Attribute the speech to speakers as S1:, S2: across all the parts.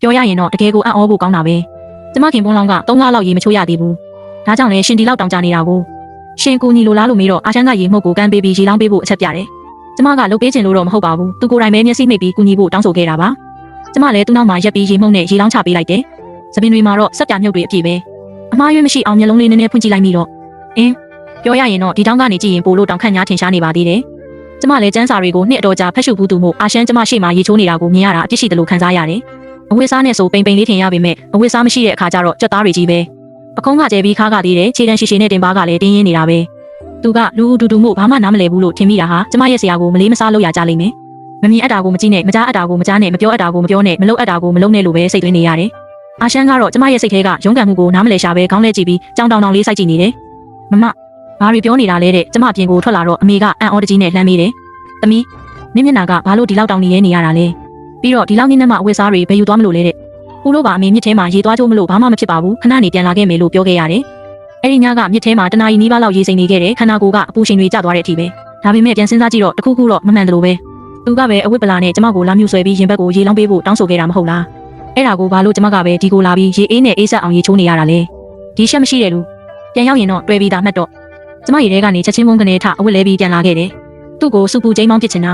S1: ပြောရရင်တော့တကယ်ကိုအံ့ဩဖို့ကောင်းတာပဲကျမခင်ပွန်းလောင်းက3လလောက်ရေမချိုးရသေးဘူးဒါကြောင့်လည်းရှင်ဒီလောက်တောင်ကြနေတာကိုရှင်ကိုညီလိုလားလို့မေးတော့အာရှန်ကရေမှုတ်ကိုကမ်းပေးပြီးရေလောင်းပေးဖို့အချက်ပြတယ်ကျမကလုပ်ပေးချင်လို့တော့မဟုတ်ပါဘူးသူကိုယ်တိုင်ပဲမျက်စိမိတ်ပြီးကူညီဖို့တောင်းဆိုခဲ့တာပါကျမလည်းသူ့နောက်မှာရက်ပြီးရေမှုတ်နဲ့ရေလောင်းချပေးလိုက်တယ်သပင်တွေမှာတော့စက်ပြမြုပ်တွေအပြည့်ပဲအမားရွေးမရှိအောင်မျက်လုံးလေးနည်းနည်းဖွင့်ကြည့်လိုက်မိတော့ပြောရရင်တော့ဒီတောင်းကနေကြည့်ရင်ပိုလို့တောင်ခန့်ညားထင်ရှားနေပါသေးတယ်ကျမလည်းကျန်းစာတွေကိုနှစ်အတော်ကြာဖတ်ရှုဘူးသူမို့အာရှန်ကျမရှေ့မှာရေချိုးနေတာကိုမြင်ရတာအပြစ်ရှိတယ်လို့ခံစားရတယ်အဝတ်စားနဲ့ဆိုပိန်ပိန်လေးထင်ရပေမဲ့အဝတ်စားမရှိတဲ့အခါကျတော့ကြက်သားတွေကြီးပဲပကုံးကကျဲပြီးခါကသေးတယ်ခြေတန်းရှိရှိနဲ့တင်ပါကလည်းတင်းရင်းနေတာပဲသူကလူတူတူမို့ဘာမှနားမလည်ဘူးလို့ထင်မိတာဟာကျမရဲ့ဆရာကိုမလေးမစားလို့ရကြလိမ့်မယ်မမြင်အပ်တာကိုမကြည့်နဲ့မကြားအပ်တာကိုမကြားနဲ့မပြောအပ်တာကိုမပြောနဲ့မလုပ်အပ်တာကိုမလုပ်နဲ့လို့ပဲစိတ်သွင်းနေရတယ်အာရှန်ကတော့ကျမရဲ့စိတ်ထဲကရုန်းကန်မှုကိုနားမလည်ရှာပဲခေါင်းလဲကြည့်ပြီးကြောင်တောင်တောင်လေးစိုက်ကြည့်နေတယ်မမဘာတွေပြောနေတာလဲတဲ့ကျမအပြင်ကိုထွက်လာတော့အမေကအံ့ဩတကြီးနဲ့လှမ်းမိတယ်သမီးနင်းမျက်နှာကဘာလို့ဒီလောက်တောင်နေရဲနေရတာလဲပြီးတော့ဒီလောက်နင်းနဲ့မှအဝတ်စားတွေဘယ်ယူသွားမလို့လဲတဲ့ဦးလို့ပါအမေမြစ်ထဲမှာရေသွားချိုးမလို့ဘာမှမဖြစ်ပါဘူးခဏနေပြန်လာခဲ့မယ်လို့ပြောခဲ့ရတယ်အဲ့ဒီညကမြစ်ထဲမှာတနာရီနီးပါးလောက်ရေစိမ်နေခဲ့တယ်ခန္ဓာကိုယ်ကအပူရှင်တွေကျသွားတဲ့အထိပဲဒါပေမဲ့ပြန်စဉ်းစားကြည့်တော့တခုခုတော့မမှန်တယ်လို့ပဲသူကပဲအဝတ်ပလာနဲ့ကျမကိုလာမြူဆွဲပြီးရင်ဘက်ကိုရေလောင်းပေးဖို့တောင်းဆိုခဲ့တာမဟုတ်လားအဲ့ဒါကိုဘာလို့ကျမကပဲဒီကိုလာပြီးရေအေးနဲ့အေးဆက်အောင်ရေချိုးနေရတာလဲဒီရှက်မရှိတဲ့လူပြန်ရောက်ရင်တော့တွေ့ပြီးသားမှတ်တော့ကျမရေထဲကနေချက်ချင်းမုန်းကနေထအဝတ်လဲပြီးပြန်လာခဲ့တယ်သူ့ကိုစူပူကျိန်းမောင်းပစ်ချင်တ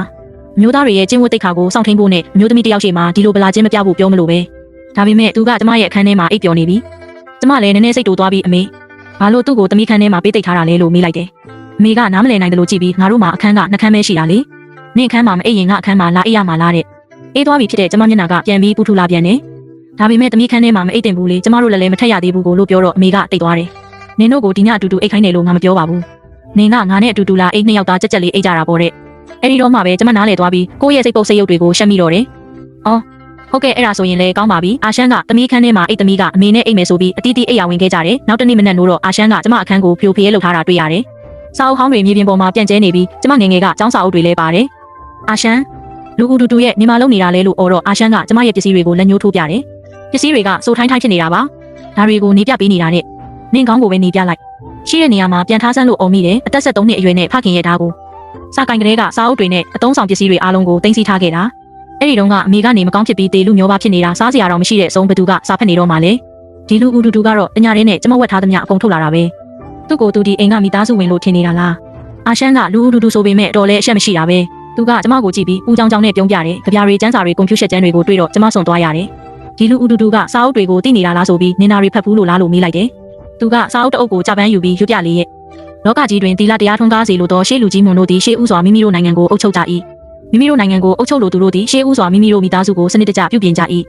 S1: ာမျိုးသားတွေရဲ့ကျင့်ဝတ်တိတ်ခါကိုစောင့်ထိန်ဖို့နဲ့မျိုးသမီးတယောက်ရှိမှဒီလိုပလာချင်းမပြဖို့ပြောမလို့ပဲဒါပေမဲ့သူကကျမရဲ့အခန်းထဲမှာအိပ်ပျော်နေပြီကျမလည်းနည်းနည်းစိတ်တူသွားပြီးအမေဘာလို့သူ့ကိုသမီးခန်းထဲမှာပေးတိတ်ထားတာလဲလို့မေးလိုက်တယ်အမေကနားမလည်နိုင်တယ်လို့ကြည့်ပြီးငါတို့မှာအခန်းကနှခမ်းပဲရှိတာလေနင့်အခန်းမှာမအိပ်ရင်ငါအခန်းမှာလာအိပ်ရမှာလားတဲ့အေးသွားပြီဖြစ်တဲ့ကျမမျက်နှာကပြန်ပြီးပူထူလာပြန်တယ်ဒါပေမဲ့သမီးခန်းထဲမှာမအိပ်တင်ဘူးလေကျမတို့လည်းမထက်ရသေးဘူးကိုလို့ပြောတော့အမေကတိတ်သွားတယ်နင်တို့ကိုဒီညအတူတူအိတ်ခိုင်းတယ်လို့ငါမပြောပါဘူးနင်ကငါနဲ့အတူတူလာအိတ်နှစ်ယောက်သားကြက်ကြက်လေးအိတ်ကြတာပေါ့တဲ့အဲ့ဒီတော့မှပဲကျမနားလေသွားပြီးကိုယ့်ရဲ့စိတ်ပုတ်စိတ်ရုပ်တွေကိုရှက်မိတော့တယ်အော်ဟုတ်ကဲ့အဲ့ဒါဆိုရင်လည်းကောင်းပါပြီအာရှန်ကသမီးခန်းထဲမှာအိတ်သမီးကအမေနဲ့အိတ်မယ်ဆိုပြီးအတီးတီးအိတ်ရဝင်ခဲ့ကြတယ်နောက်တနေ့မနက်နိုးတော့အာရှန်ကကျမအခန်းကိုဖြိုဖျဲလုပ်ထားတာတွေ့ရတယ်စာအုပ်ဟောင်းတွေမြေပြင်ပေါ်မှာပြန့်ကျဲနေပြီးကျမငယ်ငယ်ကကျောင်းစာအုပ်တွေလည်းပါတယ်အာရှန်လူဦးတူတူရဲ့နေမလုံးနေတာလဲလို့အော်တော့အာရှန်ကကျမရဲ့ပစ္စည်းတွေကိုလက်ညှိုးထိုးပြတယ်ပစ္စည်းတွေကစိုးထိုင်းထိုင်းဖြစ်နေတာပါဒါတွေကိုနေပြပေးနေတာနဲ့နင်းကောင်းကိုပဲနေပြလိုက်ရှိတဲ့နေရာမှာပြန်ထားဆန်းလို့အုံမိတယ်အသက်73နှစ်အရွယ်နဲ့ဖခင်ရဲ့ဓာတ်ကိုစာကင်ကလေးကစာအုပ်တွေနဲ့အသုံးဆောင်ပစ္စည်းတွေအားလုံးကိုတင်စီထားခဲ့တာအဲ့ဒီတုန်းကအမေကနေမကောင်းဖြစ်ပြီးတေလူမျိုးပါဖြစ်နေတာစားစရာတော့မရှိတဲ့အဆုံးဘသူကစာဖတ်နေတော့မှလေဒီလူဦးတူတူကတော့တညာရဲနဲ့ကျမဝက်ထားသမျှအကုန်ထုတ်လာတာပဲသူ့ကိုသူဒီအိမ်ကမိသားစုဝင်လို့ထင်နေတာလားအာရှန်ကလူဦးတူတူဆိုပေမဲ့တော်လဲအရှက်မရှိတာပဲသူကကျမကိုကြည့်ပြီးဦးချောင်းချောင်းနဲ့ပြုံးပြတယ်ကြပြားတွေကျန်းစာတွေကွန်ပျူတာကျန်းတွေကိုတွေ့တော့ကျမစွန့်သွားရတယ်ဒီလူဦးတူတူကစာအုပ်တွေကိုသိနေတာလားဆိုပြီးနင်နာတွေဖတ်ဘူးလို့လားလို့မေးလိုက်တယ်သူကစာအုပ်တအုပ်ကိုကြပန်းယူပြီးရွတ်ပြလေးရဲ့လောကကြီးတွင်တီလာတရားထွန်းကားစေလိုသောရှေးလူကြီးမွန်တို့သည်ရှေးဥစွာမိမိတို့နိုင်ငံကိုအုပ်ချုပ်ကြ၏မိမိတို့နိုင်ငံကိုအုပ်ချုပ်လိုသူတို့သည်ရှေးဥစွာမိမိတို့မိသားစုကိုစနစ်တကျပြုပြင်ကြ၏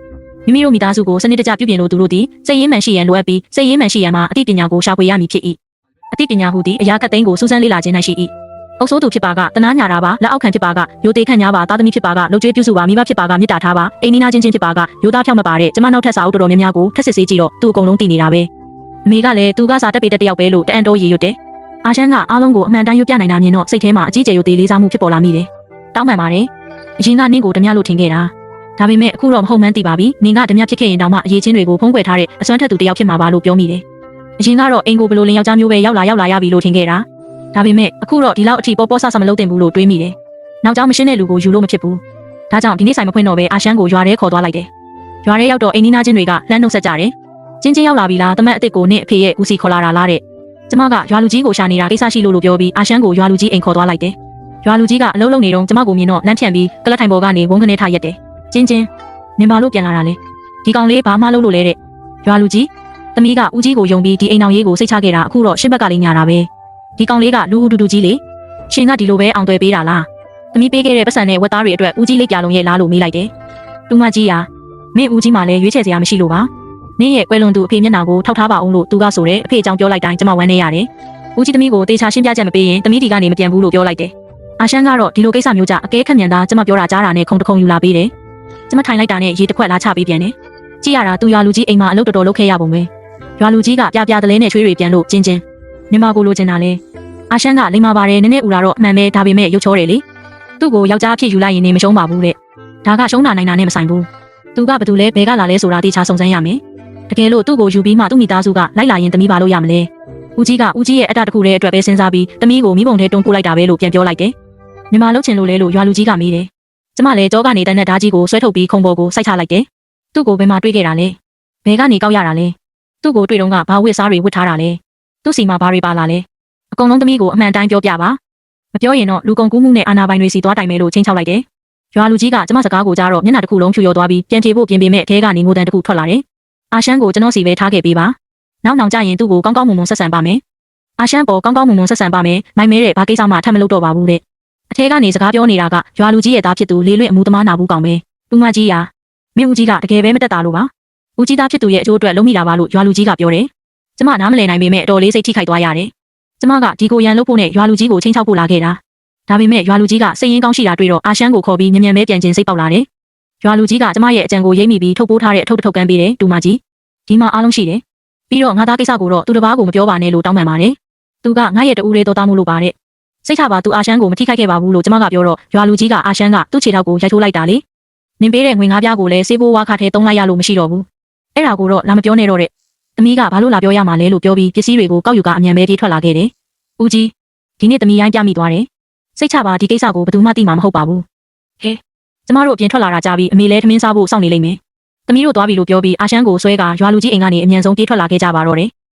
S1: မိမိတို့မိသားစုကိုစနစ်တကျပြုပြင်လိုသူတို့သည်စိတ်ရင်းမှန်ရှိရန်လိုအပ်ပြီးစိတ်ရင်းမှန်ရှိရန်မှာအသိပညာကိုရှာဖွေရမည်ဖြစ်၏အသိပညာဟုသည်အရာကသိန်းကိုစူးစမ်းလေ့လာခြင်း၌ရှိ၏အုပ်စိုးသူဖြစ်ပါကတနာညာတာပါလက်အောက်ခံဖြစ်ပါကရိုသေခန့်ညာပါသားသမီးဖြစ်ပါကလှုပ်ကြွေးပြုစုပါမိဘဖြစ်ပါကမေတ္တာထားပါအိမ်နီးနားချင်းဖြစ်ပါကရိုသားဖြောက်မပါတဲ့ကျမနောက်ထပ်စာအုပ်တော်တော်များများကိုထပ်စစ်ဆေးကြည့်တော့သူအကုန်လုံးသိနေတာပဲအမေကလည်းသူကစာတက်ပေတက်တယောက်ပဲလို့တအံတိုးရေရွတ်တယ်အာရှန်ကအားလုံးကိုအမှန်တမ်းရွတ်ပြနိုင်တာမြင်တော့စိတ်ထဲမှာအကြီးကျယ်ရွတ်သေးလေးစားမှုဖြစ်ပေါ်လာမိတယ်တောင်းပန်ပါတယ်အရင်ကနင့်ကိုဓမြလို့ထင်ခဲ့တာဒါပေမဲ့အခုတော့မဟုတ်မှန်းသိပါပြီနင်ကဓမြဖြစ်ခဲ့ရင်တောင်မှအရေးချင်းတွေကိုဖုံးကွယ်ထားတဲ့အစွမ်းထက်သူတယောက်ဖြစ်မှာပါလို့ပြောမိတယ်အရင်ကတော့အိမ်ကိုဘလို့လင်ယောက်ျားမျိုးပဲရောက်လာရပြီလို့ထင်ခဲ့တာဒါပေမဲ့အခုတော့ဒီလောက်အထိပေါ်ဆမလုပ်တင်ဘူးလို့တွေးမိတယ်နောက်ကြောင်မရှင်းတဲ့လူကိုယူလို့မဖြစ်ဘူးဒါကြောင့်ဒီနေ့ဆိုင်မဖွင့်တော့ပဲအာရှန်ကိုရွာထဲခေါ်သွားလိုက်တယ်ရွာထဲရောက်တော့အိမ်နီးနားချင်းတွေကလှမ်းနှုတ်ဆက်ကြတယ်ချင်းရောက်လာပြီလားတမတ်အစ်စ်ကိုနင့်အဖေရဲ့ဦးစီခေါ်လာတာလားတဲ့ကျမကရွာလူကြီးကိုရှာနေတာကိစ္စရှိလို့ပြောပြီးအာရှန်ကိုရွာလူကြီးအိမ်ခေါ်သွားလိုက်တယ်ရွာလူကြီးကအလုံးလုံးနေတော့ကျမကိုမြင်တော့လမ်းဖြန့်ပြီးကလတ်ထိုင်ပေါ်ကနေဝုန်းကနေထားရက်တယ်ချင်းနင်ဘာလို့ပြန်လာတာလဲဒီကောင်လေးဘာမှလုပ်လို့လဲတဲ့ရွာလူကြီးသမီးကဦးကြီးကိုယုံပြီးဒီအိမ်အောင်ရေးကိုစိတ်ချခဲ့တာအခုတော့ရှင်းဘက်ကလေးညာတာပဲဒီကောင်လေးကလူဦးတူတူကြီးလေရှင်ကဒီလိုပဲအောင်သွဲပေးတာလားသမီးပေးခဲ့တဲ့ပတ်စံနဲ့ဝက်သားတွေအတွက်ဦးကြီးလေးပြလုံးရဲ့လားလို့မေးလိုက်တယ်တူမကြီးဟာမင်းဦးကြီးမှလည်းရွေးချယ်စရာမရှိလို့ပါနင်းရဲ့ကွယ်လွန်သူအဖေမျက်နှာကိုထောက်ထားပါအောင်လို့သူကဆိုတဲ့အဖေအကြောင်းပြောလိုက်တိုင်းကျမဝမ်းနေရတယ်ဦးကြီးသမီးကိုတေချာရှင်းပြချက်မပေးရင်သမီးဒီကနေမပြန်ဘူးလို့ပြောလိုက်တယ်အာရှန်ကတော့ဒီလိုကိစ္စမျိုးကြအကဲခတ်မြန်သားကျမပြောတာကြားတာနဲ့ခုံတခုံယူလာပေးတယ်ကျမထိုင်လိုက်တာနဲ့ရေတစ်ခွက်လာချပေးပြန်တယ်ကြည့်ရတာသူရွာလူကြီးအိမ်မှာအလုပ်တော်တော်လုပ်ခဲ့ရပုံပဲရွာလူကြီးကပြတလဲနဲ့ချွေးတွေပြန်လို့ချင်းမြမကိုလိုချင်တာလဲအာရှန်ကလိမ္မာပါတယ်နည်းနည်းဦးလာတော့အမှန်ပဲဒါပေမဲ့ရုပ်ချောတယ်လေသူ့ကိုယောက်ျားအဖြစ်ယူလိုက်ရင်နေမရှုံးပါဘူးတဲ့ဒါကရှုံးတာနိုင်တာနဲ့မဆိုင်ဘူးသူကဘာတူလဲဘဲကလာလဲဆိုတာတေချာစုံစမ်းရမယ်တကယ်လို့သူ့ကိုယူပြီးမှသူ့မိသားစုကလိုက်လာရင်သမီးပါလို့ရမလဲဦးကြီးရဲ့အတ္တတစ်ခုတည်းအတွက်ပဲစဉ်းစားပြီးသမီးကိုမိဘုံထဲတွန်းပို့လိုက်တာပဲလို့ပြန်ပြောလိုက်တယ်မြမလှုပ်ချင်လို့လဲလို့ရွာလူကြီးကမေးတယ်ကျမလည်းကြောကနေတန်းနဲ့ဓာကြီးကိုဆွဲထုတ်ပြီးခုံပေါ်ကိုစိုက်ချလိုက်တယ် သူ့ကိုဘယ်မှာတွေ့ခဲ့တာလဲဘယ်ကနေကောက်ရတာလဲသူ့ကိုတွေ့တော့ကဘာဝတ်စားတွေဝတ်ထားတာလဲသူ့စီမှာဘာတွေပါလာလဲအကုန်လုံးသမီးကိုအမှန်တိုင်းပြောပြပါမပြောရင်တော့လူကုန်ကူးမှုနဲ့အာဏာပိုင်တွေစီသွားတိုင်မယ်လို့ချင်းချောက်လိုက်တယ်ရွာလူကြီးကကျမစကားကိုကြားတော့မျက်နှာတစ်ခုလုံးဖြူရောသွားပြီးပြန်ပြေဖို့ပြင်ပေမဲ့အဲကနေငိုတန်တစ်ခုထွက်လာတယ်အာရှမ်းကိုကျွန်တော်စီပဲထားခဲ့ပေးပါနောက်ကြရင်သူ့ကိုကောင်းကောင်းမွန်မွန်ဆက်ဆံပါမယ်အာရှမ်းပေါ်ကောင်းကောင်းမွန်မွန်ဆက်ဆံပါမယ်မိုင်မဲတဲ့ဘာကိစ္စမှထပ်မလုပ်တော့ပါဘူးတဲ့အထဲကနေစကားပြောနေတာကရွာလူကြီးရဲ့သားဖြစ်သူလေးလွင့်အမှုသမားနာဘူးကောင်ပဲလူမကြီးရာမင်းဦးကြီးကတကယ်ပဲမတက်တာလို့ပါဦးကြီးသားဖြစ်သူရဲ့အကျိုးအတွက်လုံးမိတာပါလို့ရွာလူကြီးကပြောတယ်ကျမနားမလည်နိုင်ပေမဲ့အတော်လေးစိတ်ထိခိုက်သွားရတယ်ကျမကဒီကိုရန်လုပ်ဖို့နဲ့ရွာလူကြီးကိုချင်းချောက်ဖို့လာခဲ့တာဒါပေမဲ့ရွာလူကြီးကစိတ်ရင်းကောင်းရှိတာတွေ့တော့အာရှမ်းကိုခေါ်ပြီးမြန်ပဲပြန်ကျင်စိတ်ပေါက်လာတယ်ရွာလူကြီးကကျမရဲ့အကြံကိုရိပ်မိပြီးထုတ်ပိုးထားတဲ့အထုပ်တစ်ထုပ်ကမ်းပေးတယ်တူမကြီးဒီမှာအားလုံးရှိတယ်ပြီးတော့ငါသားကိစ္စကိုတော့သူတစ်ပါးကိုမပြောပါနဲ့လို့တောင်းပန်ပါတယ်သူကငါရဲ့တူလေးတော်သားမှုလို့ပါတဲ့စိတ်ချပါသူအာရှမ်းကိုမထိခိုက်ခဲ့ပါဘူးလို့ကျမကပြောတော့ရွာလူကြီးကအာရှမ်းကသူ့ခြေထောက်ကိုရိုက်ထိုးလိုက်တာလေနင်ပေးတဲ့ငွေ၅ပြားကိုလည်းစေးဘိုးဝါခါထဲတုံးလိုက်ရလို့မရှိတော့ဘူးအဲ့ဒါကိုတော့လာမပြောနဲ့တော့တဲ့သမီးကဘာလို့လာပြောရမှာလဲလို့ပြောပြီးပစ္စည်းတွေကိုကောက်ယူကအမြန်ပဲပြေးထွက်လာခဲ့တယ်ဦးကြီးဒီနေ့သမီးရိုင်းပြမိသွားတယ်စိတ်ချပါဒီကိစ္စကိုဘယ်သူမှသိမှာမဟုတ်ပါဘူးဟဲကျမတို့အပြင်ထွက်လာတာကြားပြီးအမေလည်းထမင်းစားဖို့စောင့်နေလိမ့်မယ်သမီးတို့သွားပြီလို့ပြောပြီးအာရှမ်းကိုဆွဲကရွာလူကြီးအိမ်ကနေအမြန်ဆုံးပြေးထွက်လာခဲ့ကြပါတော့တယ်